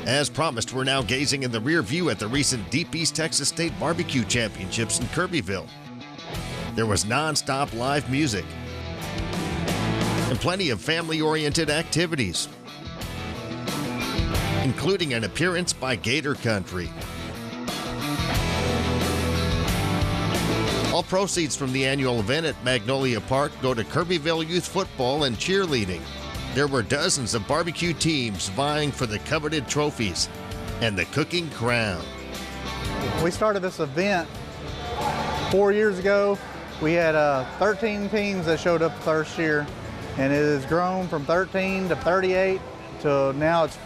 As promised, we're now gazing in the rear view at the recent Deep East Texas State BBQ Championships in Kirbyville. There was non-stop live music and plenty of family-oriented activities, including an appearance by Gator Country. All proceeds from the annual event at Magnolia Park go to Kirbyville youth football and cheerleading. There were dozens of barbecue teams vying for the coveted trophies and the cooking crown. We started this event 4 years ago. We had 13 teams that showed up the first year, and it has grown from 13 to 38 to now it's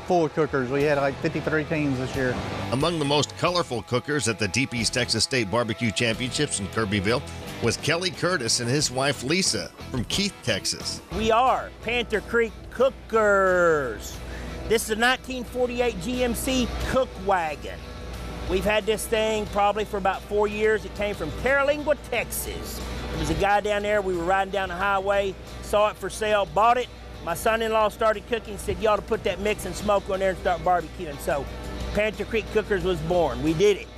full of cookers. We had like 53 teams this year. Among the most colorful cookers at the Deep East Texas State BBQ Championships in Kirbyville was Kelly Curtis and his wife Lisa from Keith, Texas. We are Panther Creek Cookers. This is a 1948 GMC cook wagon. We've had this thing probably for about 4 years. It came from Carolina, Texas. There was a guy down there, we were riding down the highway, saw it for sale, bought it. My son-in-law started cooking, said, you ought to put that mix and smoke on there and start barbecuing. So Panther Creek Cookers was born. We did it.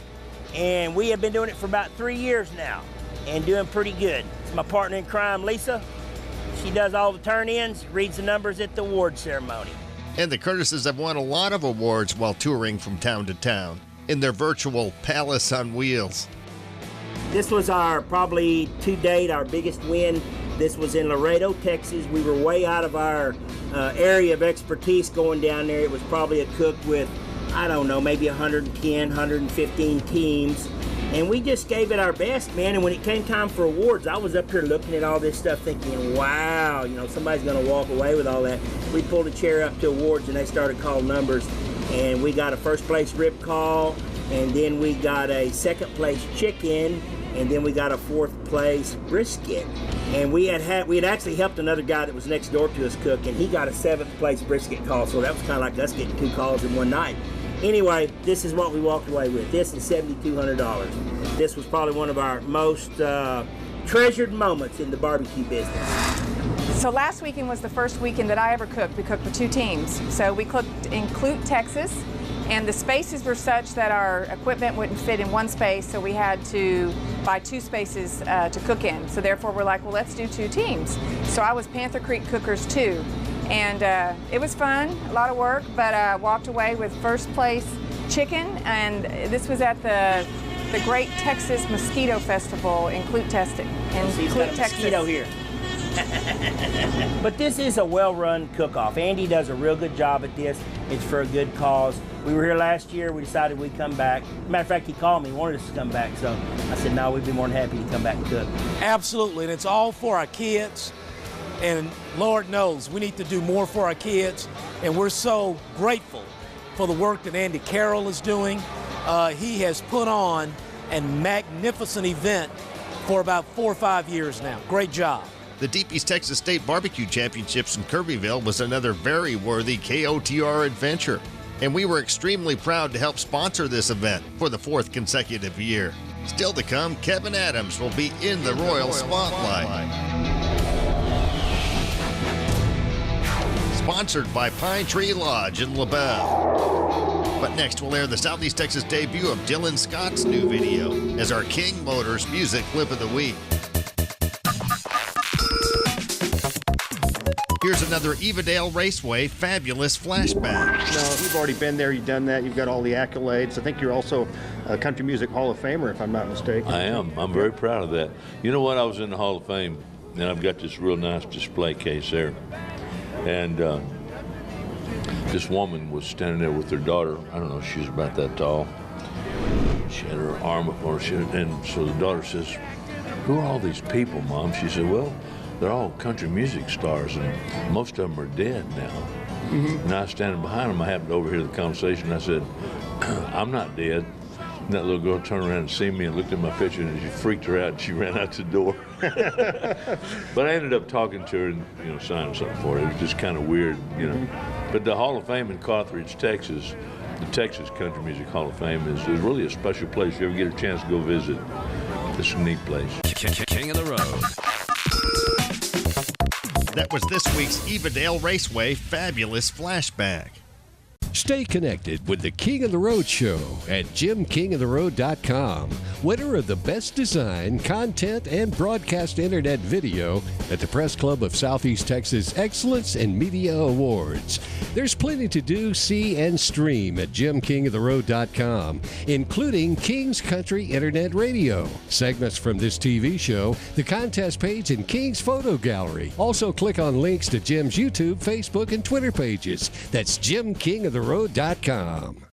And we have been doing it for about 3 years now and doing pretty good. It's my partner in crime, Lisa. She does all the turn-ins, reads the numbers at the award ceremony. And the Curtises have won a lot of awards while touring from town to town in their virtual Palace on Wheels. This was our, probably to date, our biggest win. This was in Laredo, Texas. We were way out of our area of expertise going down there. It was probably a cook with, I don't know, maybe 110, 115 teams. And we just gave it our best, man. And when it came time for awards, I was up here looking at all this stuff thinking, wow, you know, somebody's gonna walk away with all that. We pulled a chair up to awards and they started calling numbers. And we got a first place rib call, and then we got a second place chicken, and then we got a fourth place brisket. And we had actually helped another guy that was next door to us cook, and he got a seventh place brisket call, so that was kind of like us getting 2 calls in one night. Anyway, this is what we walked away with. This is $7,200. This was probably one of our most treasured moments in the barbecue business. So last weekend was the first weekend that I ever cooked. We cooked with 2 teams. So we cooked in Clute, Texas, and the spaces were such that our equipment wouldn't fit in one space, so we had to buy 2 spaces to cook in. So therefore we're like, well, let's do 2 teams. So I was Panther Creek Cookers 2. And it was fun, a lot of work, but I walked away with first place chicken, and this was at the Great Texas Mosquito Festival in Clute, Texas. Mosquito here. But this is a well-run cook-off. Andy does a real good job at this. It's for a good cause. We were here last year. We decided we'd come back. Matter of fact, he called me, wanted us to come back. So I said, no, we'd be more than happy to come back and cook. Absolutely, and it's all for our kids. And Lord knows we need to do more for our kids. And we're so grateful for the work that Andy Carroll is doing. He has put on a magnificent event for about 4 or 5 years now. Great job. The Deep East Texas State BBQ Championships in Kirbyville was another very worthy KOTR adventure, and we were extremely proud to help sponsor this event for the 4th consecutive year. Still to come, Kevin Adams will be in the Royal Spotlight. Sponsored by Pine Tree Lodge in LaBelle. But next we'll air the Southeast Texas debut of Dylan Scott's new video as our King Motors Music Clip of the Week. Here's another Evadale Raceway fabulous flashback. No, you've already been there, you've done that, you've got all the accolades. I think you're also a Country Music Hall of Famer, if I'm not mistaken. I am. I'm very proud of that. You know what? I was in the Hall of Fame, and I've got this real nice display case there. And this woman was standing there with her daughter. I don't know, she was about that tall. She had her arm up on her, and so the daughter says, "Who are all these people, Mom?" She said, "Well, they're all country music stars, and most of them are dead now." And I was standing behind them. I happened to overhear the conversation. I said, "I'm not dead." And that little girl turned around and seen me and looked at my picture, and she freaked her out, and she ran out the door. But I ended up talking to her and, you know, signing something for her. It was just kind of weird, you know. But the Hall of Fame in Carthage, Texas, the Texas Country Music Hall of Fame is really a special place. If you ever get a chance to go visit, it's a neat place. King of the Road. That was this week's Evadale Raceway fabulous flashback. Stay connected with the King of the Road Show at JimKingOfTheRoad.com. Winner of the Best Design, Content, and Broadcast Internet Video at the Press Club of Southeast Texas Excellence in Media Awards. There's plenty to do, see, and stream at JimKingOfTheRoad.com, including King's Country Internet Radio, segments from this TV show, the contest page, and King's Photo Gallery. Also, click on links to Jim's YouTube, Facebook, and Twitter pages. That's JimKingOfTheRoad.com.